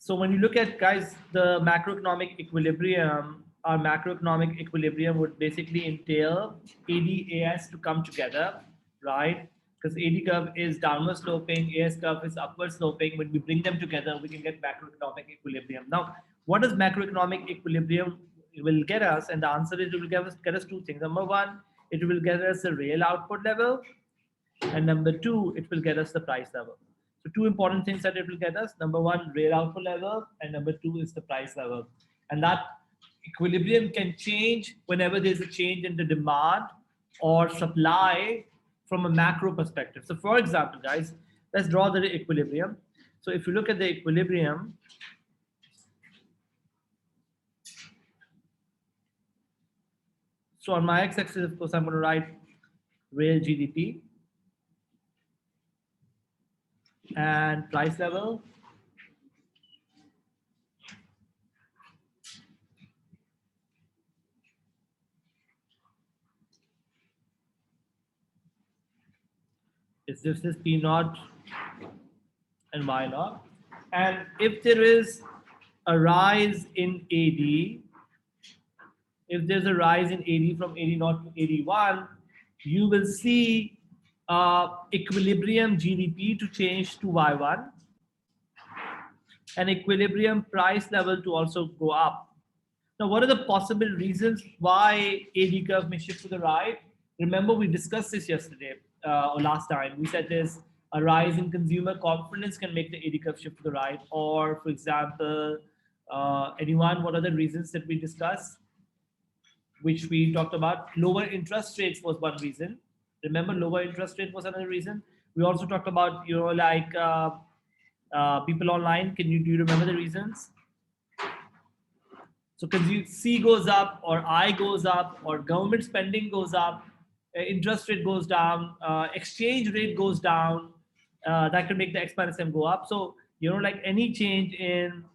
So when you look at, guys, the macroeconomic equilibrium, our macroeconomic equilibrium would basically entail ADAS to come together, right? Because AD curve is downward sloping, AS curve is upward sloping. When we bring them together, we can get macroeconomic equilibrium. Now, what does macroeconomic equilibrium will get us? And the answer is it will get us two things. Number one, it will get us a real output level, and number two, it will get us the price level. So two important things that it will get us. Number one, real output level, and number two is the price level. And that equilibrium can change whenever there's a change in the demand or supply from a macro perspective. So for example, guys, let's draw the equilibrium. So if you look at the equilibrium, so on my x-axis, of course, I'm going to write real GDP and price level. This is P naught and Y naught. And if there is a rise in AD, if there's a rise in AD from AD naught to AD1, you will see equilibrium GDP to change to Y1 and equilibrium price level to also go up. Now, what are the possible reasons why AD curve may shift to the right? Remember, we discussed this yesterday or last time. We said there's a rise in consumer confidence can make the AD curve shift to the right. Or, for example, anyone, what are the reasons that we discussed, which we talked about? Lower interest rates was one reason. Remember, lower interest rate was another reason. We also talked about, like people online. Do you remember the reasons? So C goes up or I goes up or government spending goes up, interest rate goes down, exchange rate goes down, that can make the X minus M go up. So, like any change in,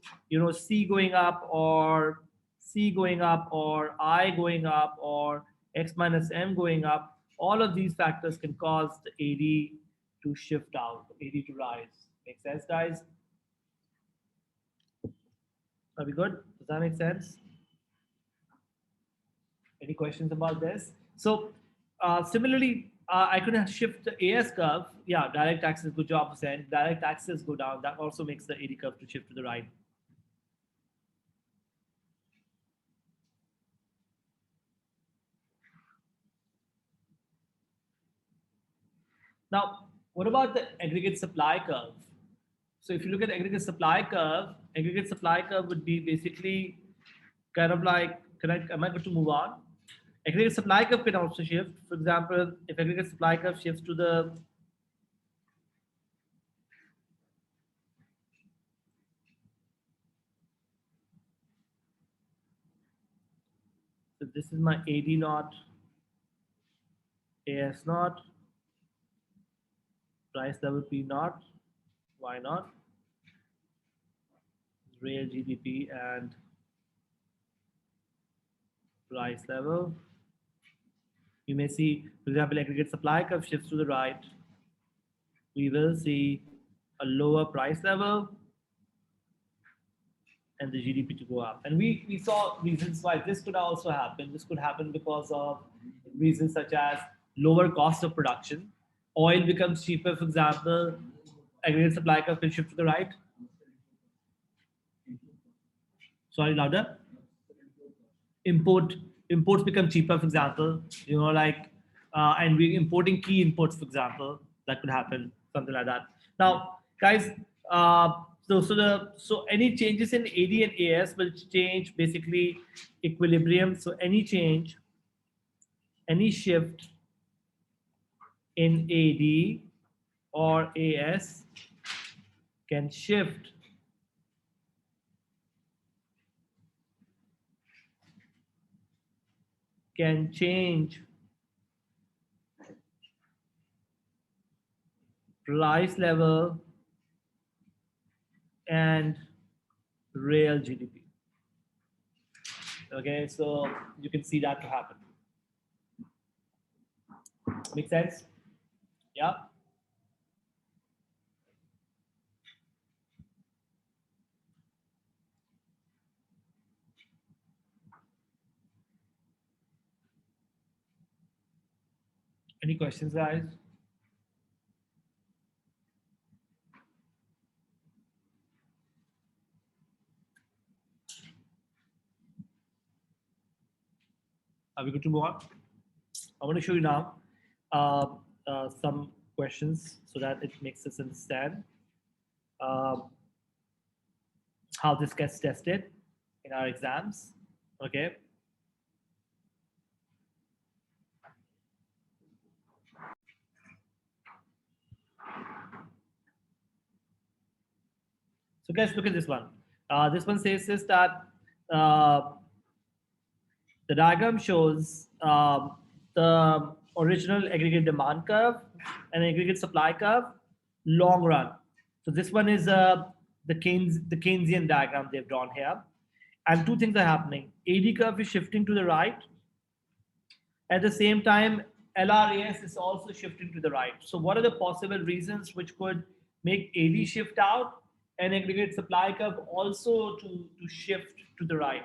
C going up or C going up or I going up or X minus M going up, all of these factors can cause the AD to shift out, AD to rise. Make sense, guys? Are we good? Does that make sense? Any questions about this? So similarly, I could shift the AS curve. Yeah, direct taxes, good job, Hussein. Direct taxes go down. That also makes the AD curve to shift to the right. Now, what about the aggregate supply curve? So if you look at the aggregate supply curve would be basically kind of like, am I going to move on? Aggregate supply curve can also shift. For example, if aggregate supply curve shifts to the so this is my AD naught, AS naught, price level P naught, Y naught, real GDP and price level. You may see, for example, aggregate supply curve shifts to the right. We will see a lower price level and the GDP to go up. And we saw reasons why this could also happen. This could happen because of reasons such as lower cost of production. Oil becomes cheaper, for example, aggregate supply curve can shift to the right. Sorry, louder. Imports become cheaper, for example, and we're importing key inputs, for example, that could happen, something like that. Now, guys, so any changes in AD and AS will change basically equilibrium. So any shift in AD or AS can shift can change price level and real GDP. Okay, so you can see that to happen. Make sense? Yeah. Any questions, guys? Are we good to move on? I want to show you now some questions so that it makes us understand um, how this gets tested in our exams. Okay. So guys, look at this one. This one says is that uh, the diagram shows the original aggregate demand curve and aggregate supply curve, long run. So this one is the Keynesian diagram they've drawn here. And two things are happening. AD curve is shifting to the right. At the same time, LRAS is also shifting to the right. So what are the possible reasons which could make AD shift out and aggregate supply curve also to shift to the right?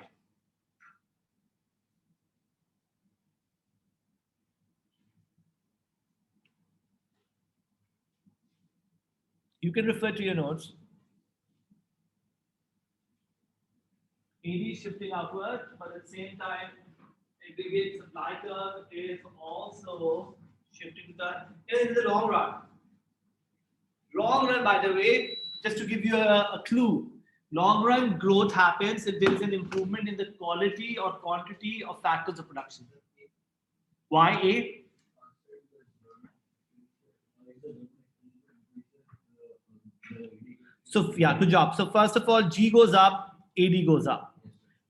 You can refer to your notes. AD is shifting outward, but at the same time, aggregate supply curve is also shifting to in the long run. Long run, by the way, just to give you a clue, long run growth happens if there is an improvement in the quality or quantity of factors of production. Why A? So yeah, good job. So first of all, G goes up, AD goes up.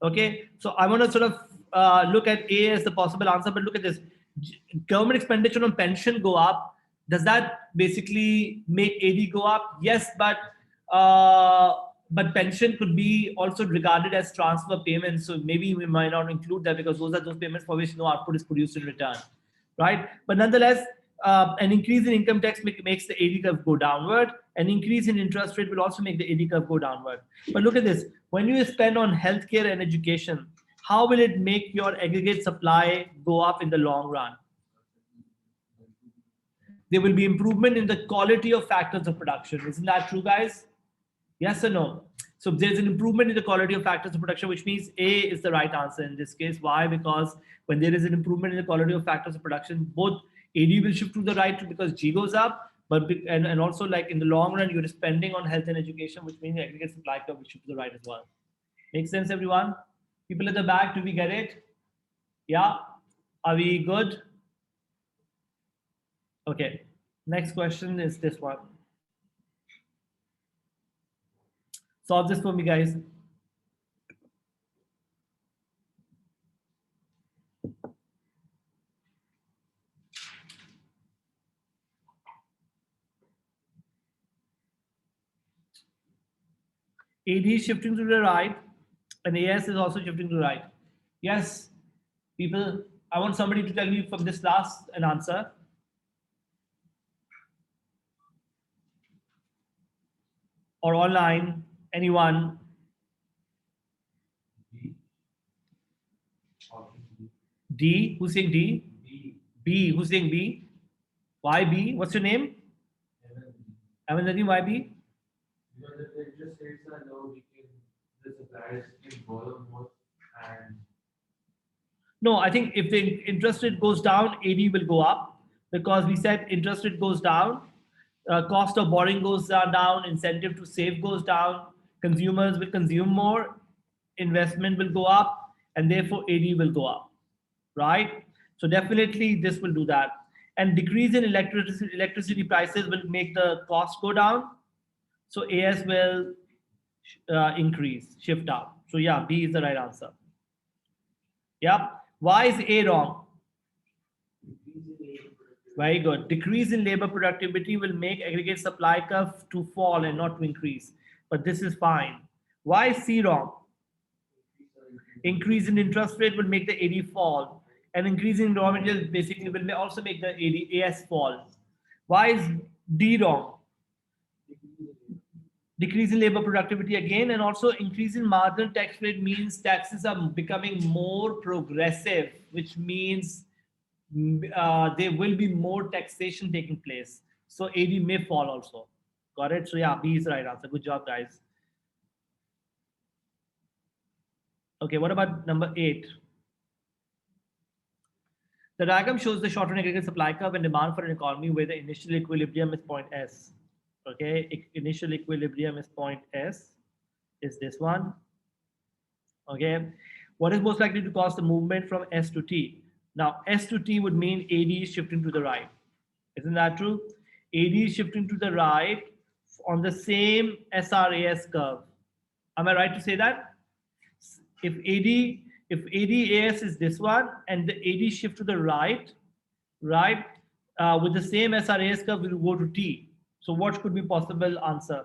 Okay, so I want to sort of look at A as the possible answer, but look at this. Government expenditure on pension go up. Does that basically make AD go up? Yes, but pension could be also regarded as transfer payments. So maybe we might not include that because those are those payments for which no output is produced in return, right? But nonetheless, an increase in income tax makes the AD curve go downward. An increase in interest rate will also make the AD curve go downward. But look at this. When you spend on healthcare and education, how will it make your aggregate supply go up in the long run? There will be improvement in the quality of factors of production. Isn't that true, guys? Yes or no? So there's an improvement in the quality of factors of production, which means A is the right answer in this case. Why? Because when there is an improvement in the quality of factors of production, both AD will shift to the right because G goes up, but and also like in the long run, you're spending on health and education, which means the aggregate supply curve will shift to the right as well. Make sense, everyone? People at the back, do we get it? Yeah? Are we good? Okay. Next question is this one. Solve this for me, guys. AD is shifting to the right, and AS is also shifting to the right. Yes, people, I want somebody to tell me from this last an answer. Or online, anyone. D, who's saying D? B, who's saying B? Why B? What's your name? Evan Nadeem, why B? Because if the interest rates are low, the suppliers can borrow more and No, I think if the interest rate goes down, AD will go up because we said interest rate goes down, cost of borrowing goes down, incentive to save goes down, consumers will consume more, investment will go up, and therefore AD will go up, right? So definitely this will do that. And decrease in electricity prices will make the cost go down. So AS will increase, shift up. So yeah, B is the right answer. Yeah. Why is A wrong? Very good. Decrease in labor productivity will make aggregate supply curve to fall and not to increase. But this is fine. Why is C wrong? Increase in interest rate will make the AD fall. And increase in raw materials basically will also make the AS fall. Why is D wrong? Decrease in labor productivity again, and also increase in marginal tax rate means taxes are becoming more progressive, which means there will be more taxation taking place. So AD may fall also. Got it? So yeah, B is the right answer. Good job, guys. Okay, what about number 8? The diagram shows the short-run aggregate supply curve and demand for an economy where the initial equilibrium is point S. Okay, initial equilibrium is point S, is this one. Okay, what is most likely to cause the movement from S to T? Now, S to T would mean AD is shifting to the right. Isn't that true? AD is shifting to the right on the same SRAS curve. Am I right to say that? If ADAS is this one and the AD shift to the right, right, with the same SRAS curve, we will go to T. So what could be possible answer?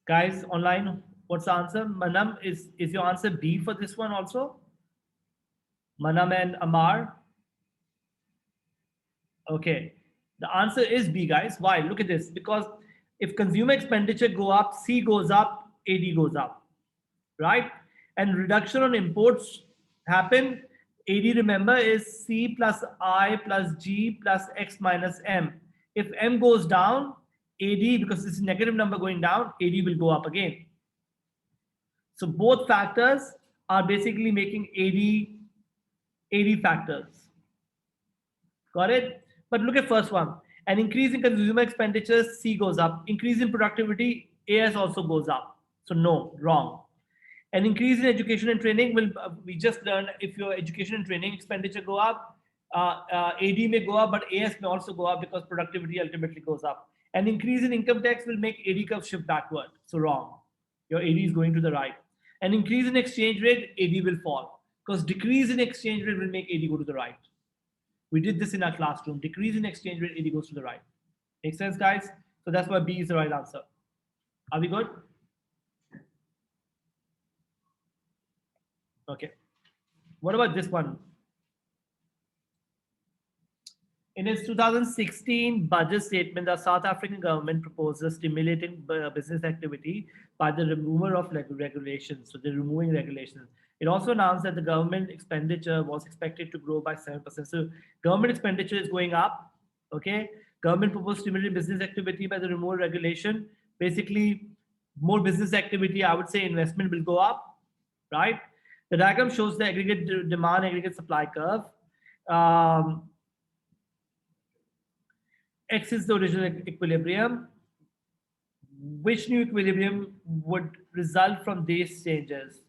Guys, online, what's the answer? Manam, is your answer B for this one also? Manam and Amar? Okay. The answer is B, guys. Why? Look at this. Because if consumer expenditure go up, C goes up, AD goes up, right? And reduction on imports happen. AD, remember, is C plus I plus G plus X minus M. If M goes down, AD, because this is negative number going down, AD will go up again. So both factors are basically making AD factors. Got it? But look at first one. An increase in consumer expenditures, C goes up. Increase in productivity, AS also goes up. So no, wrong. An increase in education and training will, we just learned if your education and training expenditure go up, AD may go up, but AS may also go up because productivity ultimately goes up. An increase in income tax will make AD curve shift backward. So wrong. Your AD is going to the right. An increase in exchange rate, AD will fall because decrease in exchange rate will make AD go to the right. We did this in our classroom. Decrease in exchange rate, AD goes to the right. Make sense, guys? So that's why B is the right answer. Are we good? Okay. What about this one? In its 2016 budget statement, the South African government proposes stimulating business activity by the removal of regulations. So they're removing regulations. It also announced that the government expenditure was expected to grow by 7%. So government expenditure is going up. Okay. Government proposed stimulating business activity by the removal regulation. Basically, more business activity, I would say investment will go up, right? The diagram shows the aggregate demand, aggregate supply curve. X is the original equilibrium. Which new equilibrium would result from these changes?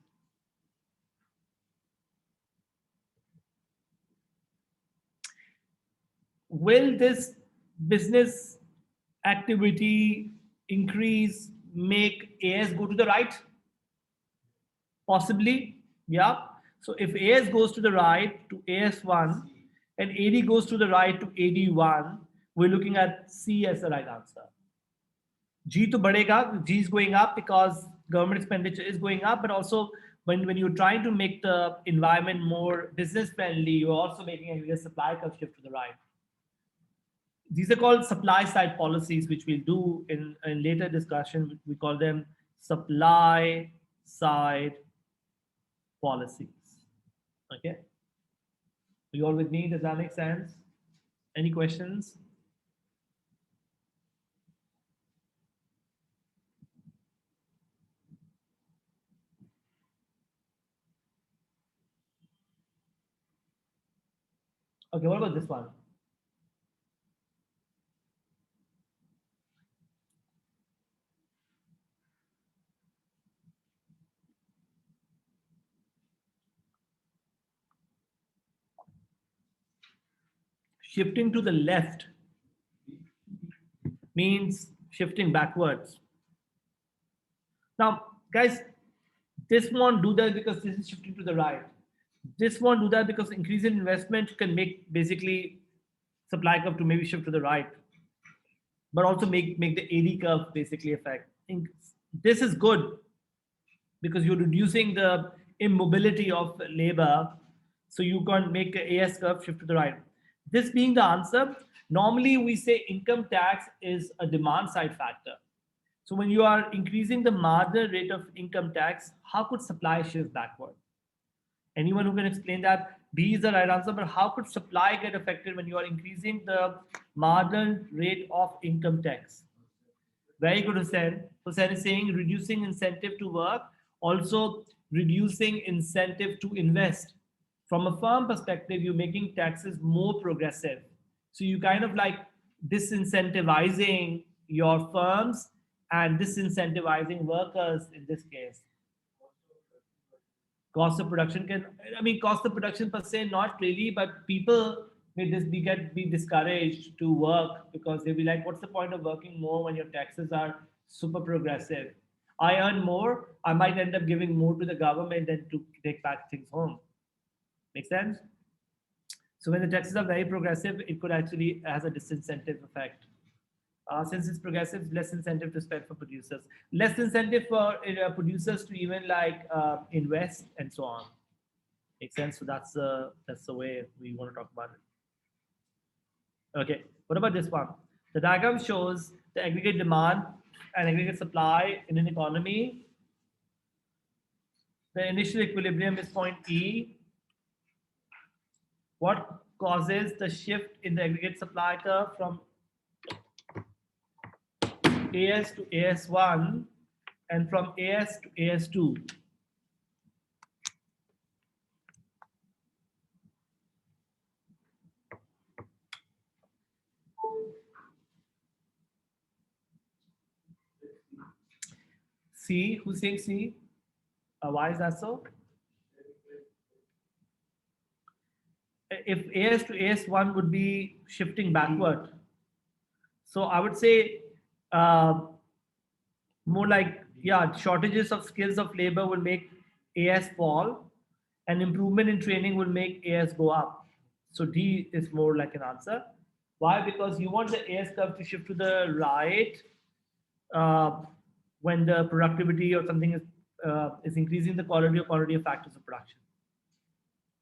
Will this business activity increase make AS go to the right? Possibly, yeah. So if AS goes to the right to AS1 and AD goes to the right to AD1, we're looking at C as the right answer. G to badega, G is going up because government expenditure is going up, but also when you're trying to make the environment more business friendly, you're also making a supply curve shift to the right. These are called supply side policies, which we'll do in later discussion. We call them supply side policies. Okay. You all with me? Does that make sense? Any questions? Okay, what about this one? Shifting to the left means shifting backwards. Now, guys, this won't do that because this is shifting to the right. This won't do that because increase in investment can make basically supply curve to maybe shift to the right, but also make the AD curve basically affect. this is good because you're reducing the immobility of labor, so you can make a AS curve shift to the right. This being the answer, normally we say income tax is a demand side factor. So when you are increasing the marginal rate of income tax, how could supply shift backward? Anyone who can explain that? B is the right answer, but how could supply get affected when you are increasing the marginal rate of income tax? Very good, Hussein. Hussein is saying reducing incentive to work, also reducing incentive to invest. From a firm perspective, you're making taxes more progressive. So you kind of like disincentivizing your firms and disincentivizing workers in this case. Cost of production can, I mean, cost of production per se, not really, but people may just be discouraged to work because they'll be like, what's the point of working more when your taxes are super progressive? I earn more, I might end up giving more to the government than to take back things home. Make sense? So when the taxes are very progressive, it could actually has a disincentive effect. Since it's progressive, less incentive to spend for producers, less incentive for producers to even like invest and so on. Makes sense. So that's the way we want to talk about it. Okay. What about this one? The diagram shows the aggregate demand and aggregate supply in an economy. The initial equilibrium is point E. What causes the shift in the aggregate supply curve from AS to AS1 and from AS to AS2? C, who's saying C? Why is that so? If AS to AS1 would be shifting backward. So I would say more like, yeah, shortages of skills of labor will make AS fall and improvement in training will make AS go up. So D is more like an answer. Why? Because you want the AS curve to shift to the right when the productivity or something is increasing the quality or quantity of factors of production.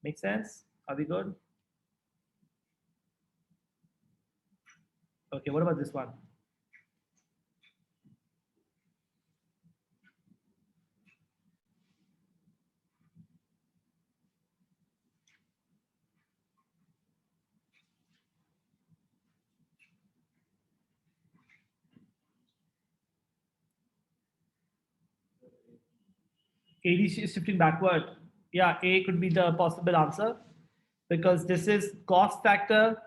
Make sense? Are we good? Okay, what about this one? AD is shifting backward. Yeah, A could be the possible answer because this is cost factor.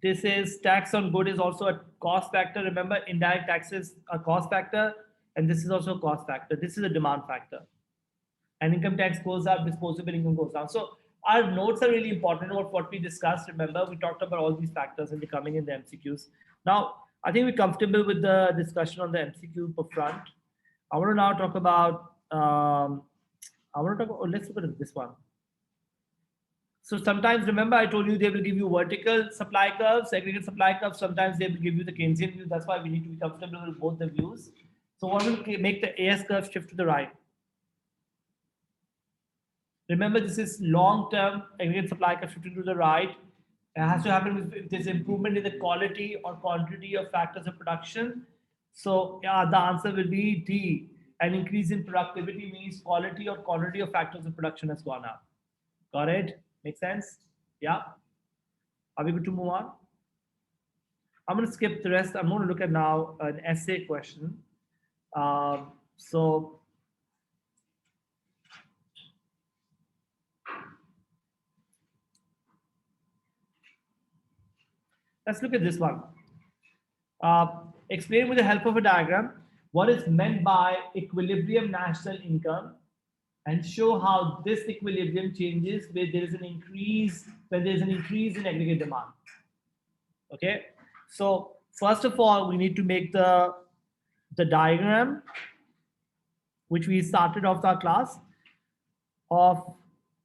This is tax on good is also a cost factor. Remember, indirect taxes are cost factor, and this is also a cost factor. This is a demand factor. And income tax goes up, disposable income goes down. So our notes are really important about what we discussed. Remember, we talked about all these factors and they're coming in the MCQs. Now, I think we're comfortable with the discussion on the MCQ per front. I want to now talk about, let's look at this one. So sometimes, remember, I told you they will give you vertical supply curves, aggregate supply curves. Sometimes they will give you the Keynesian view. That's why we need to be comfortable with both the views. So what will make the AS curve shift to the right? Remember, this is long-term aggregate supply curve shifting to the right. It has to happen if there's improvement in the quality or quantity of factors of production. So yeah, the answer will be D. An increase in productivity means quality or quantity of factors of production has gone up. Got it? Make sense? Yeah. Are we good to move on? I'm going to skip the rest. I'm going to look at now an essay question. So let's look at this one. Explain with the help of a diagram what is meant by equilibrium national income and show how this equilibrium changes where there is an increase, when there is an increase in aggregate demand. Okay, so first of all, we need to make the diagram, which we started off our class of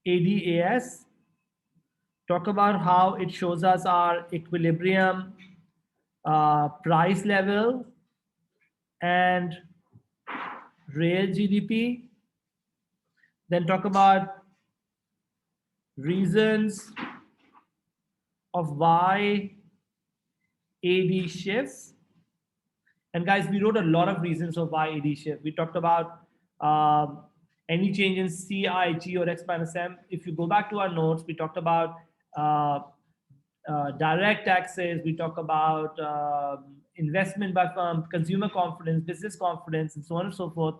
ADAS. Talk about how it shows us our equilibrium price level and real GDP, then talk about reasons of why AD shifts. And guys, we wrote a lot of reasons of why AD shift. We talked about any change in CIG or X minus M. If you go back to our notes, we talked about uh, direct taxes. We talk about investment by firm, consumer confidence, business confidence, and so on and so forth.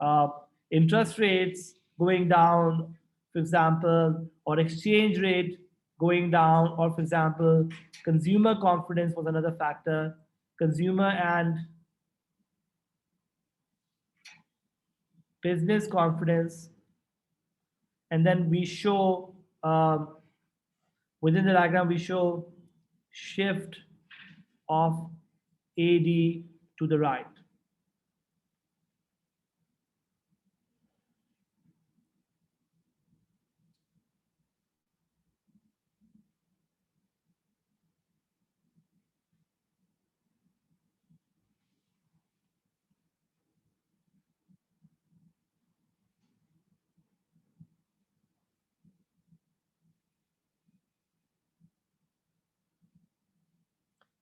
Uh, Interest rates going down, for example, or exchange rate going down, or for example, consumer confidence was another factor. Consumer and business confidence, and then we show within the diagram we show shift of AD to the right.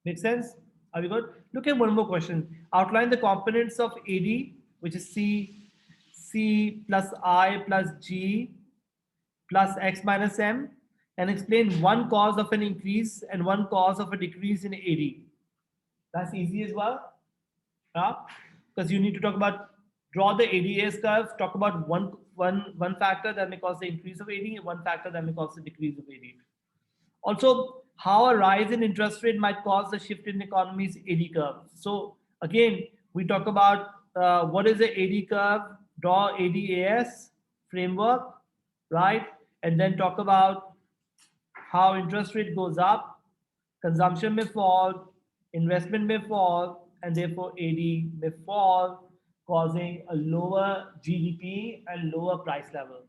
Make sense? Are we good? Look at one more question. Outline the components of AD, which is C plus I plus G plus X minus M, and explain one cause of an increase and one cause of a decrease in AD. That's easy as well. Yeah? Because you need to talk about, draw the ADAS curve, talk about one factor that may cause the increase of AD, one factor that may cause the decrease of AD. Also, how a rise in interest rate might cause a shift in the economy's AD curve. So again, we talk about what is the AD curve, draw ADAS framework, right? And then talk about how interest rate goes up, consumption may fall, investment may fall, and therefore AD may fall, causing a lower GDP and lower price level.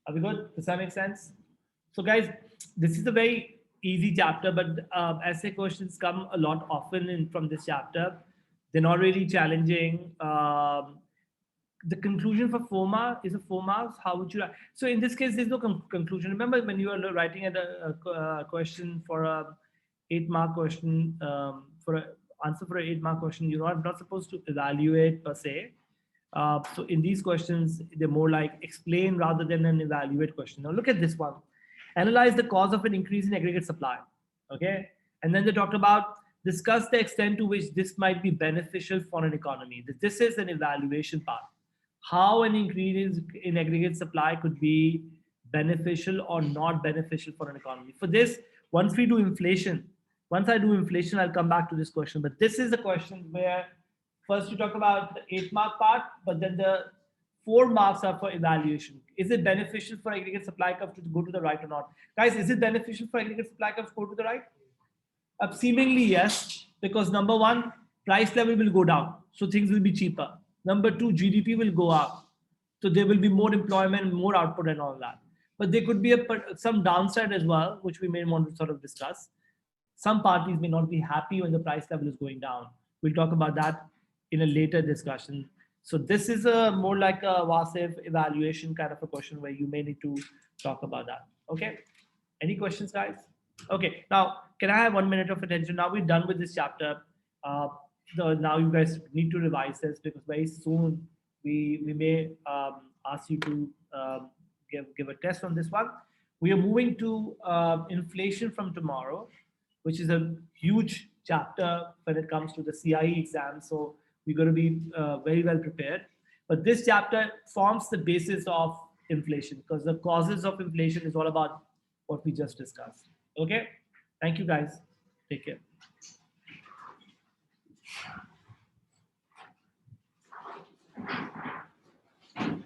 Are we good? Does that make sense? So, guys, this is a very easy chapter, but essay questions come a lot often in from this chapter. They're not really challenging. The conclusion for 4 marks is a 4 marks. How would you write? So in this case, there's no conclusion. Remember when you are writing a question for a 8 mark question, for an answer for an 8 mark question, you're not supposed to evaluate per se. So in these questions, they're more like explain rather than an evaluate question. Now look at this one. Analyze the cause of an increase in aggregate supply. Okay. And then they talked about discuss the extent to which this might be beneficial for an economy. This is an evaluation part. How an increase in aggregate supply could be beneficial or not beneficial for an economy. For this, once we do inflation, once I do inflation, I'll come back to this question. But this is a question where first you talk about the 8 mark part, but then the 4 marks are for evaluation. Is it beneficial for aggregate supply curve to go to the right or not? Guys, is it beneficial for aggregate supply curve to go to the right? Seemingly yes, because number one, price level will go down, so things will be cheaper. Number two, GDP will go up, so there will be more employment, more output, and all that. But there could be some downside as well, which we may want to sort of discuss. Some parties may not be happy when the price level is going down. We'll talk about that in a later discussion. So this is a more like a Wasif evaluation kind of a question where you may need to talk about that. Okay. Any questions, guys? Okay. Now, can I have 1 minute of attention? Now we're done with this chapter. Now you guys need to revise this because very soon we may ask you to give a test on this one. We are moving to inflation from tomorrow, which is a huge chapter when it comes to the CIE exam. So we're going to be very well prepared. But this chapter forms the basis of inflation because the causes of inflation is all about what we just discussed. Okay. Thank you, guys. Take care.